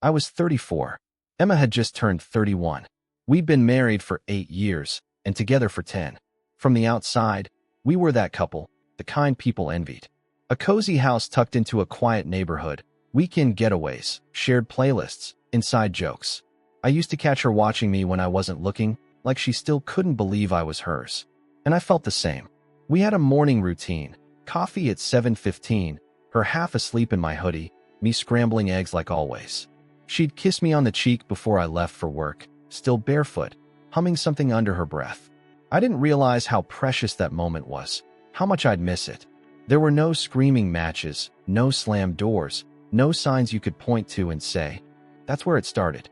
I was 34. Emma had just turned 31. We'd been married for 8 years and together for 10. From the outside, we were that couple, the kind people envied. A cozy house tucked into a quiet neighborhood, weekend getaways, shared playlists, inside jokes. I used to catch her watching me when I wasn't looking, like she still couldn't believe I was hers. And I felt the same. We had a morning routine, coffee at 7:15, her half asleep in my hoodie, me scrambling eggs like always. She'd kiss me on the cheek before I left for work, still barefoot, humming something under her breath. I didn't realize how precious that moment was, how much I'd miss it. There were no screaming matches, no slammed doors, no signs you could point to and say, "That's where it started."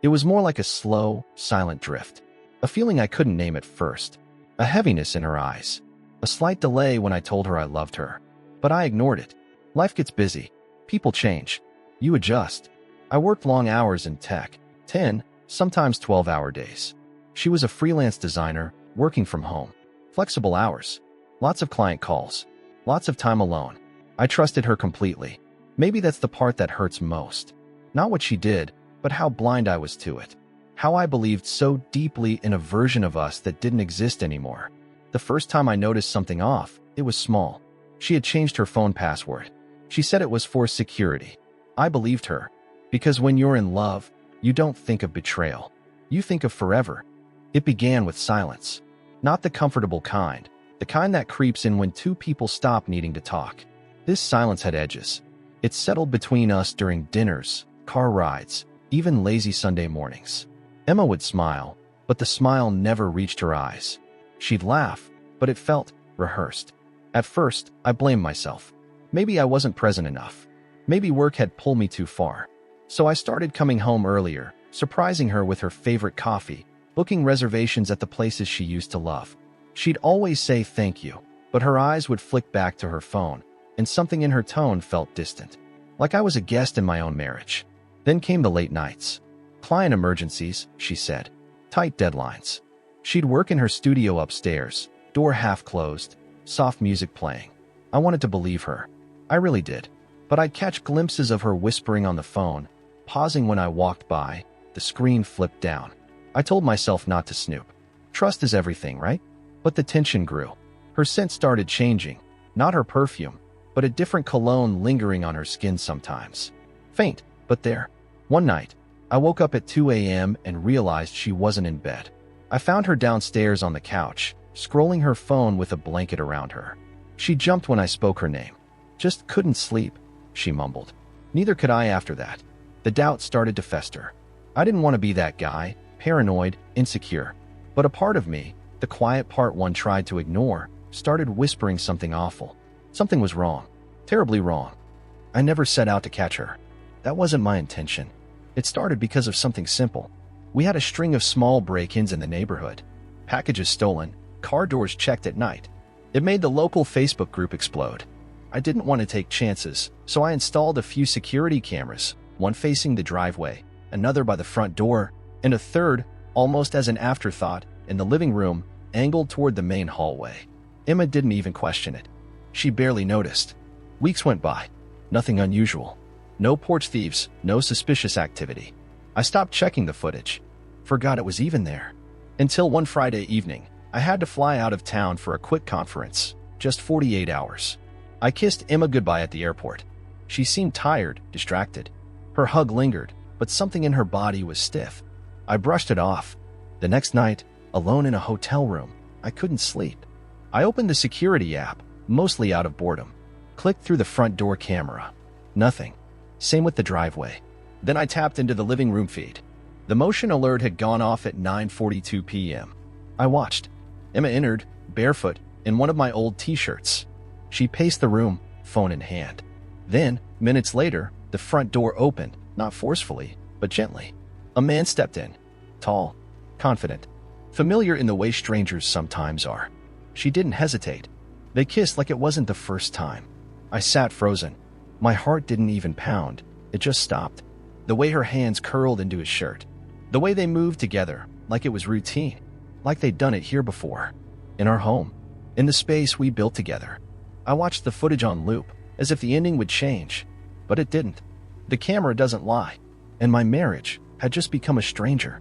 It was more like a slow, silent drift. A feeling I couldn't name at first. A heaviness in her eyes. A slight delay when I told her I loved her. But I ignored it. Life gets busy. People change. You adjust. I worked long hours in tech, 10, sometimes 12-hour days. She was a freelance designer, working from home. Flexible hours. Lots of client calls. Lots of time alone. I trusted her completely. Maybe that's the part that hurts most. Not what she did, but how blind I was to it. How I believed so deeply in a version of us that didn't exist anymore. The first time I noticed something off, it was small. She had changed her phone password. She said it was for security. I believed her. Because when you're in love, you don't think of betrayal. You think of forever. It began with silence. Not the comfortable kind. The kind that creeps in when two people stop needing to talk. This silence had edges. It settled between us during dinners, car rides, even lazy Sunday mornings. Emma would smile, but the smile never reached her eyes. She'd laugh, but it felt rehearsed. At first, I blamed myself. Maybe I wasn't present enough. Maybe work had pulled me too far. So I started coming home earlier, surprising her with her favorite coffee, booking reservations at the places she used to love. She'd always say thank you, but her eyes would flick back to her phone, and something in her tone felt distant, like I was a guest in my own marriage. Then came the late nights. Client emergencies, she said. Tight deadlines. She'd work in her studio upstairs, door half closed, soft music playing. I wanted to believe her. I really did. But I'd catch glimpses of her whispering on the phone, pausing when I walked by, the screen flipped down. I told myself not to snoop. Trust is everything, right? But the tension grew. Her scent started changing, not her perfume, but a different cologne lingering on her skin sometimes. Faint, but there. One night, I woke up at 2 a.m. and realized she wasn't in bed. I found her downstairs on the couch, scrolling her phone with a blanket around her. She jumped when I spoke her name. "Just couldn't sleep," she mumbled. Neither could I after that. The doubt started to fester. I didn't want to be that guy, paranoid, insecure. But a part of me, the quiet part one tried to ignore, started whispering something awful. Something was wrong. Terribly wrong. I never set out to catch her. That wasn't my intention. It started because of something simple. We had a string of small break-ins in the neighborhood. Packages stolen, car doors checked at night. It made the local Facebook group explode. I didn't want to take chances, so I installed a few security cameras, one facing the driveway, another by the front door, and a third, almost as an afterthought, in the living room, angled toward the main hallway. Emma didn't even question it. She barely noticed. Weeks went by. Nothing unusual. No porch thieves, no suspicious activity. I stopped checking the footage. Forgot it was even there. Until one Friday evening, I had to fly out of town for a quick conference. Just 48 hours. I kissed Emma goodbye at the airport. She seemed tired, distracted. Her hug lingered, but something in her body was stiff. I brushed it off. The next night, alone in a hotel room, I couldn't sleep. I opened the security app, mostly out of boredom. Clicked through the front door camera. Nothing. Same with the driveway. Then I tapped into the living room feed. The motion alert had gone off at 9:42 p.m. I watched. Emma entered, barefoot, in one of my old t-shirts. She paced the room, phone in hand. Then, minutes later, the front door opened, not forcefully, but gently. A man stepped in. Tall, confident, familiar in the way strangers sometimes are. She didn't hesitate. They kissed like it wasn't the first time. I sat frozen. My heart didn't even pound. It just stopped. The way her hands curled into his shirt. The way they moved together, like it was routine. Like they'd done it here before. In our home. In the space we built together. I watched the footage on loop, as if the ending would change. But it didn't. The camera doesn't lie. and my marriage had just become a stranger.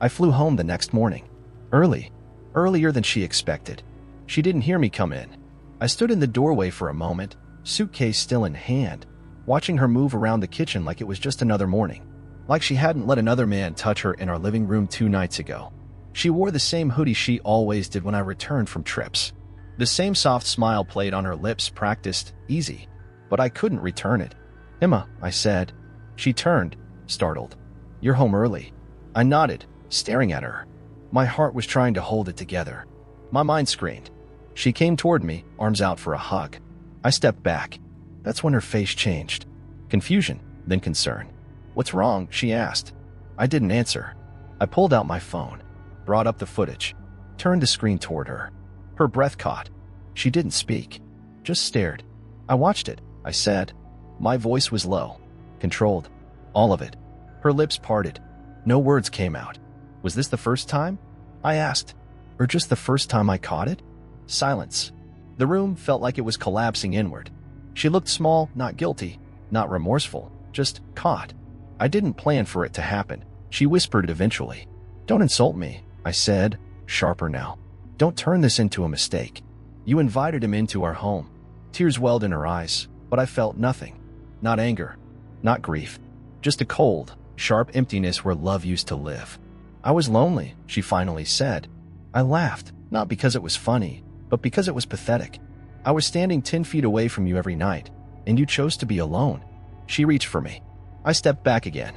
I flew home the next morning, earlier than she expected. She didn't hear me come in. I stood in the doorway for a moment, suitcase still in hand, watching her move around the kitchen like it was just another morning, like she hadn't let another man touch her in our living room 2 nights ago. She wore the same hoodie she always did when I returned from trips. The same soft smile played on her lips, practiced, easy, but I couldn't return it. "Emma," I said. She turned, startled. "You're home early." I nodded, staring at her. My heart was trying to hold it together. My mind screamed. She came toward me, arms out for a hug. I stepped back. That's when her face changed. Confusion, then concern. "What's wrong?" she asked. I didn't answer. I pulled out my phone, brought up the footage, turned the screen toward her. Her breath caught. She didn't speak, just stared. "I watched it," I said. My voice was low, controlled. "All of it." Her lips parted. No words came out. "Was this the first time?" I asked. "Or just the first time I caught it?" Silence. The room felt like it was collapsing inward. She looked small, not guilty, not remorseful, just caught. I didn't plan for it to happen. She whispered it eventually. "Don't insult me," I said, sharper now. "Don't turn this into a mistake. You invited him into our home." Tears welled in her eyes, but I felt nothing. Not anger, not grief, just a cold, sharp emptiness where love used to live. "I was lonely," she finally said. I laughed, not because it was funny, but because it was pathetic. "I was standing 10 feet away from you every night, and you chose to be alone." She reached for me. I stepped back again,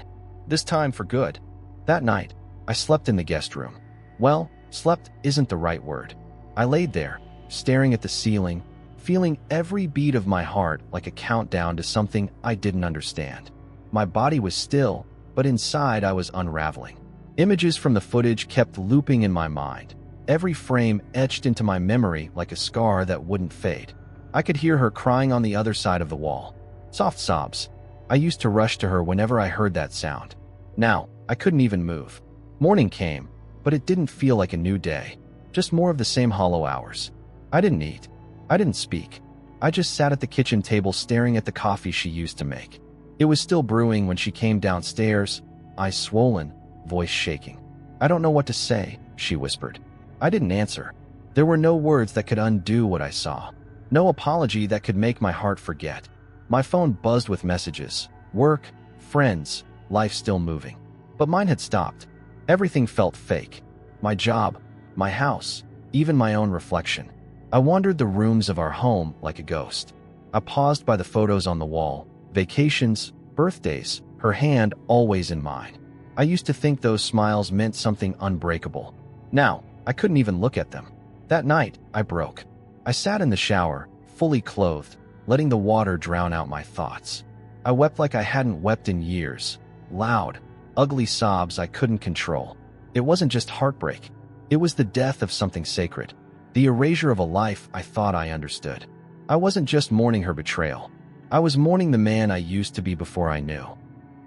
this time for good. That night, I slept in the guest room. Well, slept isn't the right word. I laid there, staring at the ceiling, feeling every beat of my heart like a countdown to something I didn't understand. My body was still, but inside I was unraveling. Images from the footage kept looping in my mind, every frame etched into my memory like a scar that wouldn't fade. I could hear her crying on the other side of the wall. Soft sobs. I used to rush to her whenever I heard that sound. Now, I couldn't even move. Morning came, but it didn't feel like a new day. Just more of the same hollow hours. I didn't eat. I didn't speak. I just sat at the kitchen table staring at the coffee she used to make. It was still brewing when she came downstairs, eyes swollen, voice shaking. "I don't know what to say," she whispered. I didn't answer. There were no words that could undo what I saw. No apology that could make my heart forget. My phone buzzed with messages. Work, friends, life still moving. But mine had stopped. Everything felt fake. My job, my house, even my own reflection. I wandered the rooms of our home like a ghost. I paused by the photos on the wall, vacations, birthdays, her hand always in mine. I used to think those smiles meant something unbreakable. Now, I couldn't even look at them. That night, I broke. I sat in the shower, fully clothed, letting the water drown out my thoughts. I wept like I hadn't wept in years. Loud, ugly sobs I couldn't control. It wasn't just heartbreak. It was the death of something sacred. The erasure of a life I thought I understood. I wasn't just mourning her betrayal. I was mourning the man I used to be before I knew.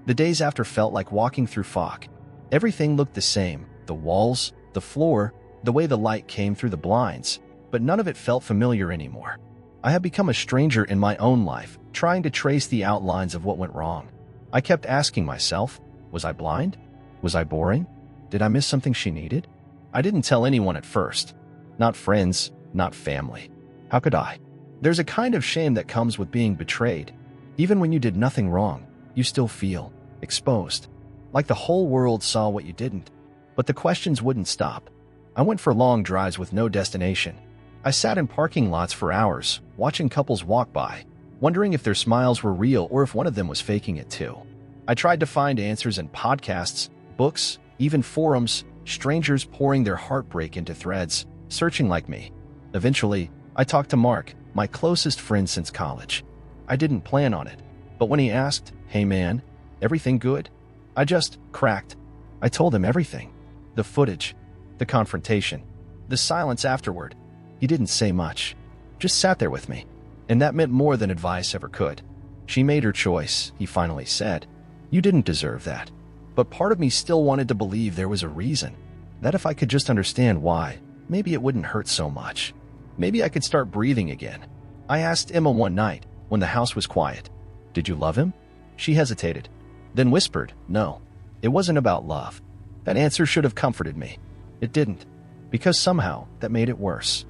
The days after felt like walking through fog. Everything looked the same. The walls, the floor, the way the light came through the blinds. But none of it felt familiar anymore. I had become a stranger in my own life, trying to trace the outlines of what went wrong. I kept asking myself, was I blind? Was I boring? Did I miss something she needed? I didn't tell anyone at first. Not friends, not family. How could I? There's a kind of shame that comes with being betrayed. Even when you did nothing wrong, you still feel exposed. Like the whole world saw what you didn't. But the questions wouldn't stop. I went for long drives with no destination. I sat in parking lots for hours, watching couples walk by, wondering if their smiles were real or if one of them was faking it too. I tried to find answers in podcasts, books, even forums, strangers pouring their heartbreak into threads, searching like me. Eventually, I talked to Mark, my closest friend since college. I didn't plan on it, but when he asked, "Hey man, everything good?" I just cracked. I told him everything. The footage, the confrontation, the silence afterward. He didn't say much, just sat there with me. And that meant more than advice ever could. "She made her choice," he finally said. "You didn't deserve that." But part of me still wanted to believe there was a reason. That if I could just understand why, maybe it wouldn't hurt so much. Maybe I could start breathing again. I asked Emma one night, when the house was quiet, "Did you love him?" She hesitated. then whispered, "No, it wasn't about love." That answer should have comforted me. It didn't, because somehow that made it worse.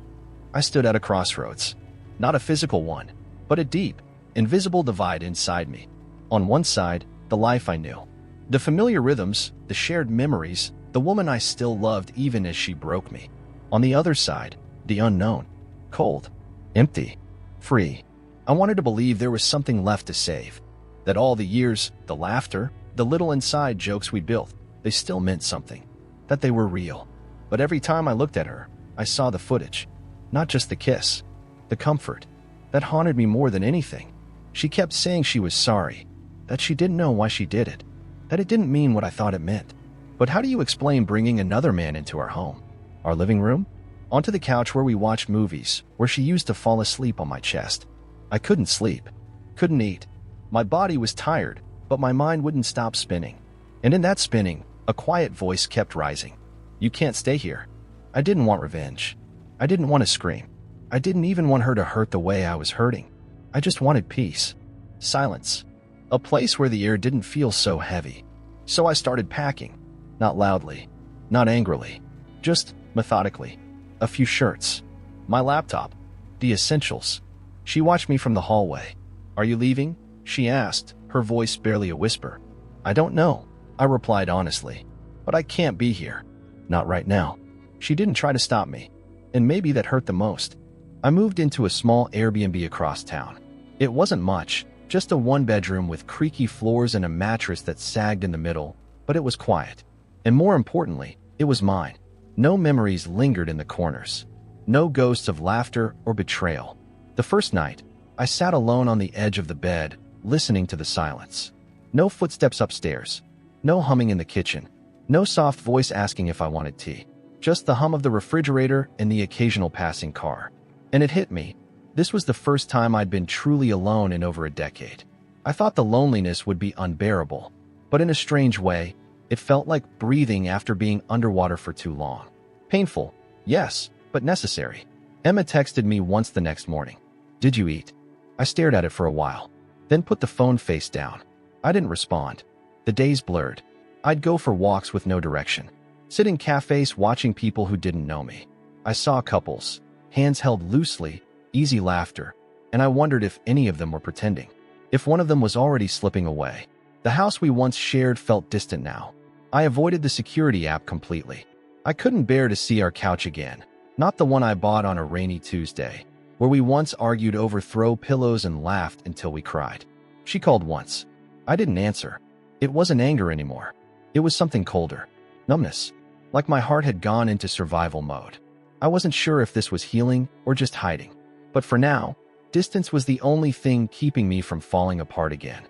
I stood at a crossroads. Not a physical one, but a deep, invisible divide inside me. On one side, the life I knew. The familiar rhythms, the shared memories, the woman I still loved even as she broke me. On the other side, the unknown. Cold, empty, free. I wanted to believe there was something left to save. That all the years, the laughter, the little inside jokes we built, they still meant something. That they were real. But every time I looked at her, I saw the footage. Not just the kiss. The comfort. That haunted me more than anything. She kept saying she was sorry. That she didn't know why she did it. That it didn't mean what I thought it meant. But how do you explain bringing another man into our home? Our living room? Onto the couch where we watched movies, where she used to fall asleep on my chest. I couldn't sleep. Couldn't eat. My body was tired, but my mind wouldn't stop spinning. And in that spinning, a quiet voice kept rising. "You can't stay here." I didn't want revenge. I didn't want to scream. I didn't even want her to hurt the way I was hurting. I just wanted peace. Silence. A place where the air didn't feel so heavy. So I started packing. Not loudly. Not angrily. Just methodically. A few shirts. My laptop. The essentials. She watched me from the hallway. "Are you leaving?" she asked, her voice barely a whisper. "I don't know," I replied honestly. "But I can't be here. Not right now." She didn't try to stop me. And maybe that hurt the most. I moved into a small Airbnb across town. It wasn't much, just a one-bedroom with creaky floors and a mattress that sagged in the middle, but it was quiet. And more importantly, it was mine. No memories lingered in the corners. No ghosts of laughter or betrayal. The first night, I sat alone on the edge of the bed, listening to the silence. No footsteps upstairs. No humming in the kitchen. No soft voice asking if I wanted tea. Just the hum of the refrigerator and the occasional passing car. And it hit me. This was the first time I'd been truly alone in over a decade. I thought the loneliness would be unbearable, but in a strange way, it felt like breathing after being underwater for too long. Painful, yes, but necessary. Emma texted me once the next morning. "Did you eat?" I stared at it for a while, then put the phone face down. I didn't respond. The days blurred. I'd go for walks with no direction. Sit in cafes watching people who didn't know me. I saw couples, hands held loosely, easy laughter, and I wondered if any of them were pretending. If one of them was already slipping away. The house we once shared felt distant now. I avoided the security app completely. I couldn't bear to see our couch again. Not the one I bought on a rainy Tuesday, where we once argued over throw pillows and laughed until we cried. She called once. I didn't answer. It wasn't anger anymore. It was something colder. Numbness. Like my heart had gone into survival mode. I wasn't sure if this was healing or just hiding. But for now, distance was the only thing keeping me from falling apart again.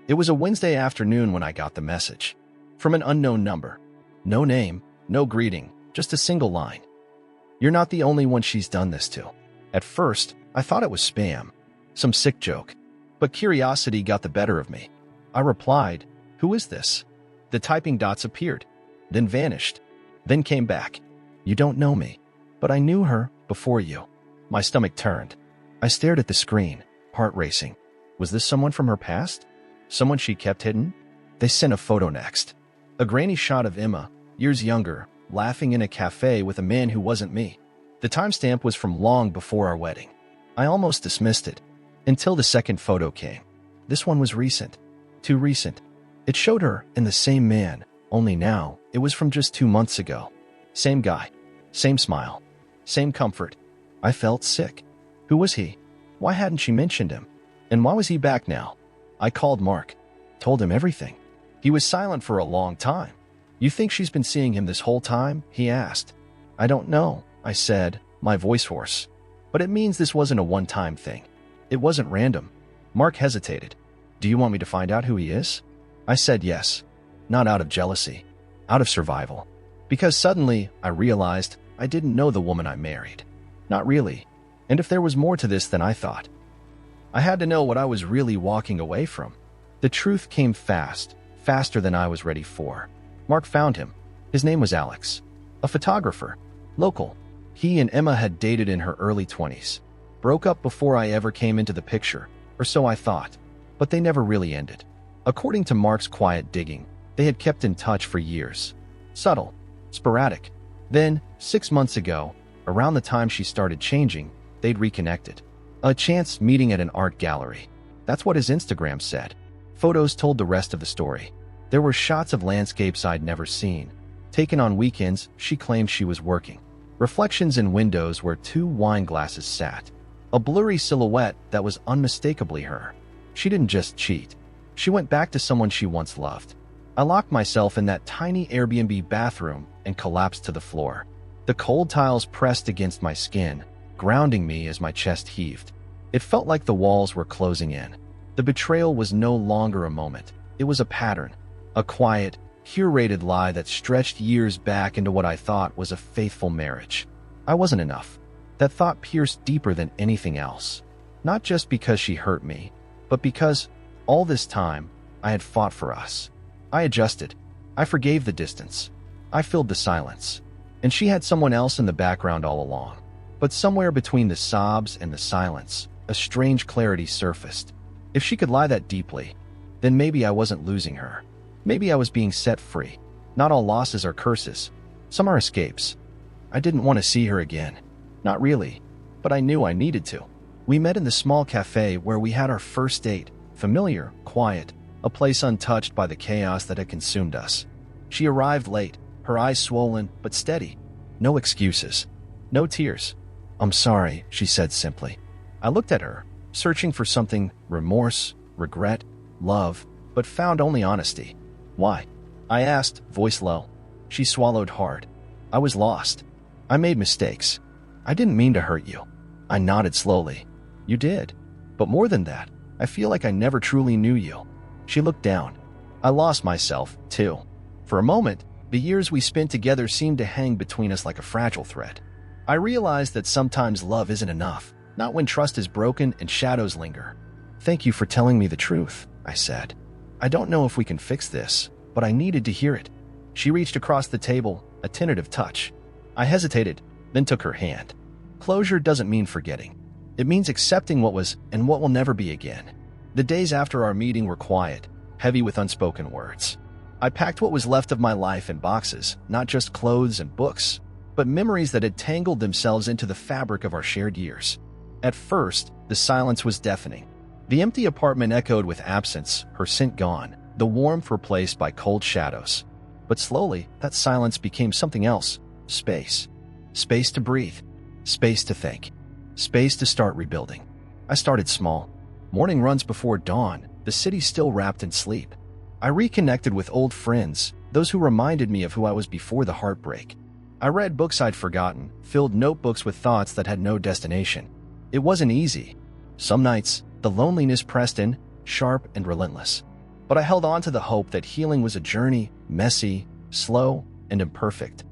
It was a Wednesday afternoon when I got the message. From an unknown number. No name, no greeting, just a single line. "You're not the only one she's done this to." At first, I thought it was spam. Some sick joke. But curiosity got the better of me. I replied, "Who is this?" The typing dots appeared, then vanished, then came back. "You don't know me, but I knew her before you." My stomach turned. I stared at the screen, heart racing. Was this someone from her past? Someone she kept hidden? They sent a photo next. A grainy shot of Emma, years younger, laughing in a cafe with a man who wasn't me. The timestamp was from long before our wedding. I almost dismissed it, until the second photo came. This one was recent. Too recent. It showed her and the same man, only now, it was from just 2 months ago. Same guy. Same smile. Same comfort. I felt sick. Who was he? Why hadn't she mentioned him? And why was he back now? I called Mark. Told him everything. He was silent for a long time. "You think she's been seeing him this whole time?" he asked. "I don't know," I said, my voice hoarse. "But it means this wasn't a one-time thing. It wasn't random." Mark hesitated. "Do you want me to find out who he is?" I said yes. Not out of jealousy. Out of survival. Because suddenly, I realized I didn't know the woman I married. Not really. And if there was more to this than I thought. I had to know what I was really walking away from. The truth came fast, faster than I was ready for. Mark found him. His name was Alex. A photographer. Local. He and Emma had dated in her early 20s. Broke up before I ever came into the picture, or so I thought. But they never really ended. According to Mark's quiet digging, they had kept in touch for years. Subtle, sporadic. Then, 6 months ago, around the time she started changing, they'd reconnected. A chance meeting at an art gallery. That's what his Instagram said. Photos told the rest of the story. There were shots of landscapes I'd never seen. Taken on weekends, she claimed she was working. Reflections in windows where 2 wine glasses sat. A blurry silhouette that was unmistakably her. She didn't just cheat. She went back to someone she once loved. I locked myself in that tiny Airbnb bathroom and collapsed to the floor. The cold tiles pressed against my skin, grounding me as my chest heaved. It felt like the walls were closing in. The betrayal was no longer a moment. It was a pattern. A quiet, curated lie that stretched years back into what I thought was a faithful marriage. I wasn't enough. That thought pierced deeper than anything else. Not just because she hurt me, but because, all this time, I had fought for us. I adjusted. I forgave the distance. I filled the silence. And she had someone else in the background all along. But somewhere between the sobs and the silence, a strange clarity surfaced. If she could lie that deeply, then maybe I wasn't losing her. Maybe I was being set free. Not all losses are curses. Some are escapes. I didn't want to see her again. Not really. But I knew I needed to. We met in the small cafe where we had our first date. Familiar, quiet, a place untouched by the chaos that had consumed us. She arrived late, her eyes swollen but steady. No excuses. No tears. "I'm sorry," she said simply. I looked at her, searching for something, remorse, regret, love, but found only honesty. "Why?" I asked, voice low. She swallowed hard. "I was lost. I made mistakes. I didn't mean to hurt you." I nodded slowly. "You did. But more than that, I feel like I never truly knew you." She looked down. "I lost myself, too." For a moment, the years we spent together seemed to hang between us like a fragile thread. I realized that sometimes love isn't enough, not when trust is broken and shadows linger. "Thank you for telling me the truth," I said. "I don't know if we can fix this, but I needed to hear it." She reached across the table, a tentative touch. I hesitated, then took her hand. Closure doesn't mean forgetting. It means accepting what was and what will never be again. The days after our meeting were quiet, heavy with unspoken words. I packed what was left of my life in boxes, not just clothes and books, but memories that had tangled themselves into the fabric of our shared years. At first, the silence was deafening. The empty apartment echoed with absence, her scent gone, the warmth replaced by cold shadows. But slowly, that silence became something else. Space. Space to breathe. Space to think. Space to start rebuilding. I started small. Morning runs before dawn, the city still wrapped in sleep. I reconnected with old friends, those who reminded me of who I was before the heartbreak. I read books I'd forgotten, filled notebooks with thoughts that had no destination. It wasn't easy. Some nights, the loneliness pressed in, sharp and relentless. But I held on to the hope that healing was a journey, messy, slow, and imperfect.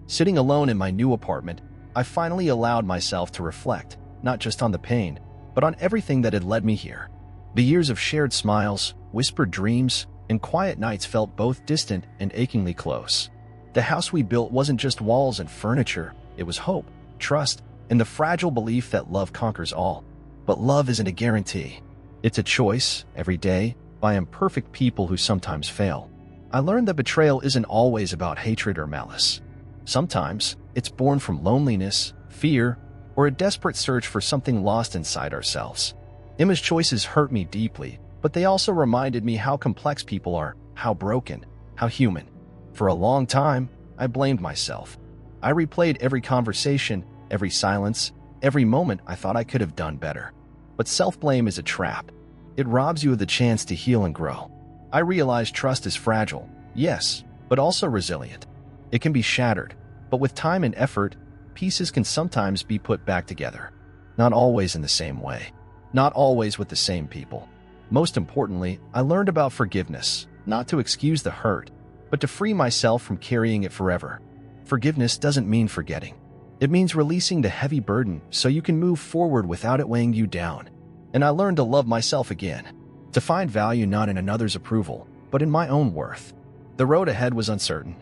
Sitting alone in my new apartment, I finally allowed myself to reflect, not just on the pain, but on everything that had led me here. The years of shared smiles, whispered dreams, and quiet nights felt both distant and achingly close. The house we built wasn't just walls and furniture, it was hope, trust, and the fragile belief that love conquers all. But love isn't a guarantee. It's a choice, every day, by imperfect people who sometimes fail. I learned that betrayal isn't always about hatred or malice. Sometimes, it's born from loneliness, fear, or a desperate search for something lost inside ourselves. Emma's choices hurt me deeply, but they also reminded me how complex people are, how broken, how human. For a long time, I blamed myself. I replayed every conversation, every silence, every moment I thought I could have done better. But self-blame is a trap. It robs you of the chance to heal and grow. I realized trust is fragile, yes, but also resilient. It can be shattered, but with time and effort, pieces can sometimes be put back together. Not always in the same way. Not always with the same people. Most importantly, I learned about forgiveness, not to excuse the hurt, but to free myself from carrying it forever. Forgiveness doesn't mean forgetting. It means releasing the heavy burden so you can move forward without it weighing you down. And I learned to love myself again, to find value not in another's approval, but in my own worth. The road ahead was uncertain.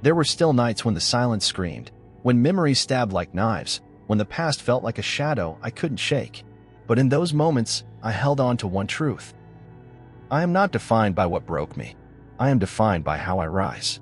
There were still nights when the silence screamed, when memories stabbed like knives, when the past felt like a shadow I couldn't shake. But in those moments, I held on to one truth. I am not defined by what broke me. I am defined by how I rise.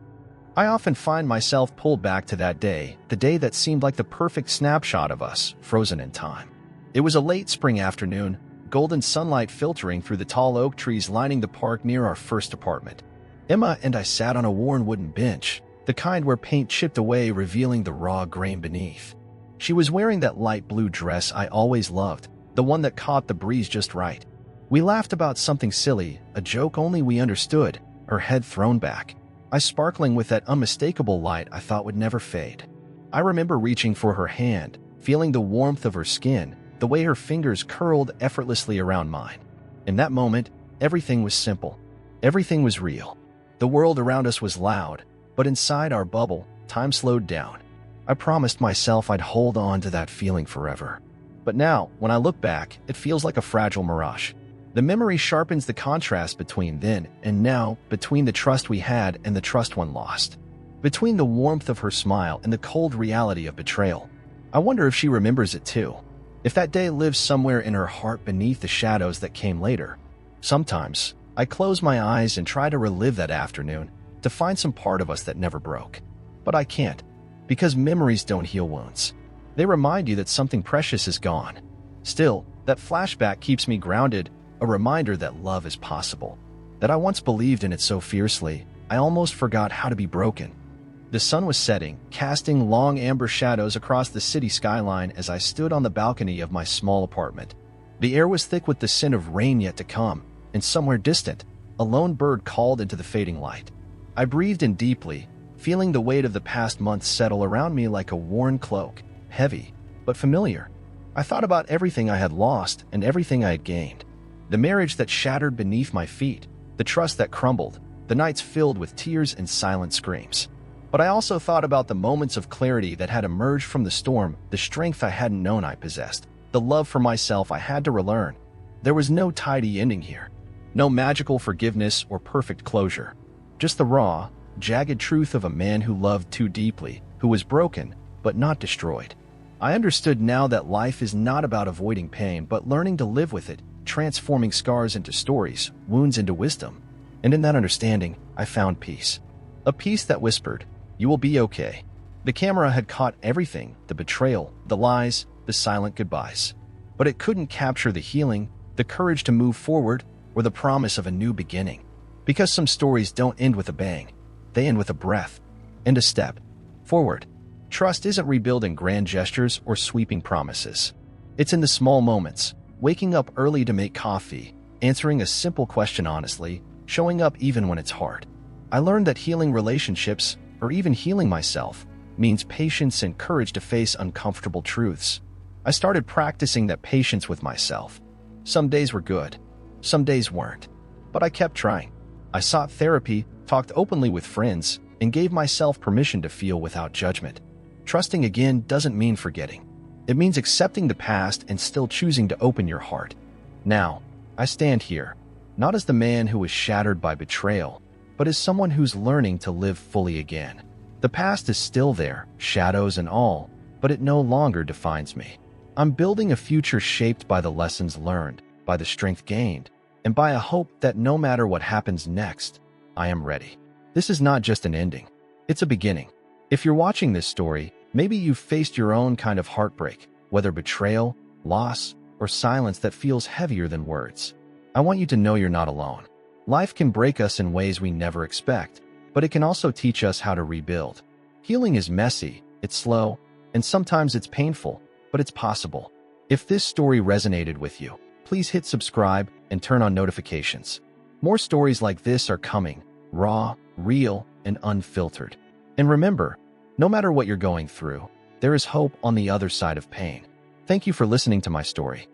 I often find myself pulled back to that day, the day that seemed like the perfect snapshot of us, frozen in time. It was a late spring afternoon, golden sunlight filtering through the tall oak trees lining the park near our first apartment. Emma and I sat on a worn wooden bench, the kind where paint chipped away, revealing the raw grain beneath. She was wearing that light blue dress I always loved, the one that caught the breeze just right. We laughed about something silly, a joke only we understood, her head thrown back, eyes sparkling with that unmistakable light I thought would never fade. I remember reaching for her hand, feeling the warmth of her skin, the way her fingers curled effortlessly around mine. In that moment, everything was simple. Everything was real. The world around us was loud, but inside our bubble, time slowed down. I promised myself I'd hold on to that feeling forever. But now, when I look back, it feels like a fragile mirage. The memory sharpens the contrast between then and now, between the trust we had and the trust one lost, between the warmth of her smile and the cold reality of betrayal. I wonder if she remembers it too, if that day lives somewhere in her heart beneath the shadows that came later. Sometimes, I close my eyes and try to relive that afternoon, to find some part of us that never broke. But I can't, because memories don't heal wounds. They remind you that something precious is gone. Still, that flashback keeps me grounded, a reminder that love is possible, that I once believed in it so fiercely, I almost forgot how to be broken. The sun was setting, casting long amber shadows across the city skyline as I stood on the balcony of my small apartment. The air was thick with the scent of rain yet to come, and somewhere distant, a lone bird called into the fading light. I breathed in deeply, feeling the weight of the past months settle around me like a worn cloak, heavy, but familiar. I thought about everything I had lost and everything I had gained. The marriage that shattered beneath my feet, the trust that crumbled, the nights filled with tears and silent screams. But I also thought about the moments of clarity that had emerged from the storm, the strength I hadn't known I possessed, the love for myself I had to relearn. There was no tidy ending here, no magical forgiveness or perfect closure, just the raw, jagged truth of a man who loved too deeply, who was broken, but not destroyed. I understood now that life is not about avoiding pain, but learning to live with it, transforming scars into stories, wounds into wisdom. And in that understanding, I found peace. A peace that whispered, "You will be okay." The camera had caught everything, the betrayal, the lies, the silent goodbyes. But it couldn't capture the healing, the courage to move forward, or the promise of a new beginning. Because some stories don't end with a bang. They end with a breath and a step forward. Trust isn't rebuilt in grand gestures or sweeping promises. It's in the small moments, waking up early to make coffee, answering a simple question honestly, showing up even when it's hard. I learned that healing relationships, or even healing myself, means patience and courage to face uncomfortable truths. I started practicing that patience with myself. Some days were good, some days weren't, but I kept trying. I sought therapy, talked openly with friends, and gave myself permission to feel without judgment. Trusting again doesn't mean forgetting. It means accepting the past and still choosing to open your heart. Now, I stand here, not as the man who was shattered by betrayal, but as someone who's learning to live fully again. The past is still there, shadows and all, but it no longer defines me. I'm building a future shaped by the lessons learned, by the strength gained, and by a hope that no matter what happens next, I am ready. This is not just an ending, it's a beginning. If you're watching this story, maybe you've faced your own kind of heartbreak, whether betrayal, loss, or silence that feels heavier than words. I want you to know you're not alone. Life can break us in ways we never expect, but it can also teach us how to rebuild. Healing is messy, it's slow, and sometimes it's painful, but it's possible. If this story resonated with you, please hit subscribe and turn on notifications. More stories like this are coming, raw, real, and unfiltered. And remember, no matter what you're going through, there is hope on the other side of pain. Thank you for listening to my story.